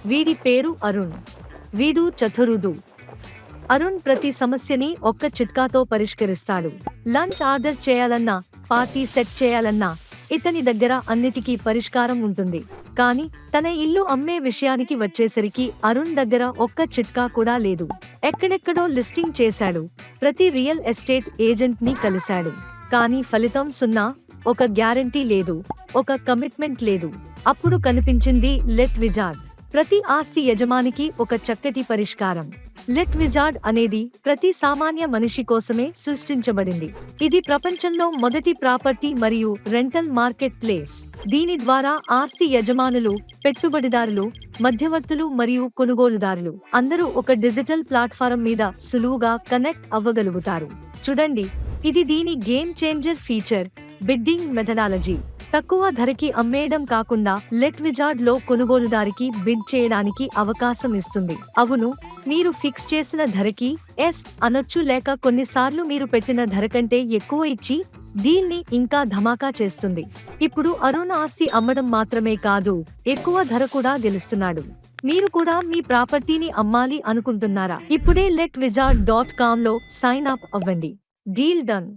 వీడి పేరు అరుణ్. వీడు చతురుడు. అరుణ్ ప్రతి సమస్యని ఒక్క చిట్కాతో పరిష్కరిస్తాడు. లంచ్ ఆర్డర్ చేయాలన్నా, పార్టీ సెట్ చేయాలన్నా ఇతని దగ్గర అన్నిటికీ పరిష్కారం ఉంటుంది. కానీ తన ఇల్లు అమ్మే విషయానికి వచ్చేసరికి అరుణ్ దగ్గర ఒక్క చిట్కా కూడా లేదు. ఎక్కడెక్కడో లిస్టింగ్ చేశాడు, ప్రతి రియల్ ఎస్టేట్ ఏజెంట్ ని కలిశాడు. కానీ ఫలితం సున్నా. ఒక గ్యారంటీ లేదు, ఒక కమిట్మెంట్ లేదు. అప్పుడు కనిపించింది లెట్ విజార్డ్. ప్రతి ఆస్తి యజమానికి ఒక చక్కటి పరిష్కారం. లెట్ విజార్డ్ అనేది ప్రతి సామాన్య మనిషి కోసమే సృష్టించబడింది. ఇది ప్రపంచంలో మొదటి ప్రాపర్టీ మరియు రెంటల్ మార్కెట్ ప్లేస్. దీని ద్వారా ఆస్తి యజమానులు, పెట్టుబడిదారులు, మధ్యవర్తులు మరియు కొనుగోలుదారులు అందరూ ఒక డిజిటల్ ప్లాట్ఫారం మీద సులువుగా కనెక్ట్ అవ్వగలుగుతారు. చూడండి, ఇది దీని game changer feature. Bidding methodology. తక్కువ ధరకి అమ్మేయడం కాకుండా లెట్ విజార్డ్ లో కొనుగోలుదారికి బిడ్ చేయడానికి అవకాశం ఇస్తుంది. అవును, మీరు ఫిక్స్ చేసిన ధరకి ఎస్ అనొచ్చు, లేక కొన్నిసార్లు మీరు పెట్టిన ధర కంటే ఎక్కువ ఇచ్చి డీల్ ని ఇంకా ధమాకా చేస్తుంది. ఇప్పుడు అరుణ్ ఆస్తి అమ్మడం మాత్రమే కాదు, ఎక్కువ ధర కూడా గెలుస్తున్నాడు. మీరు కూడా మీ ప్రాపర్టీని అమ్మాలి అనుకుంటున్నారా? ఇప్పుడే letwizard.com లో సైన్ అప్ అవ్వండి. Deal done.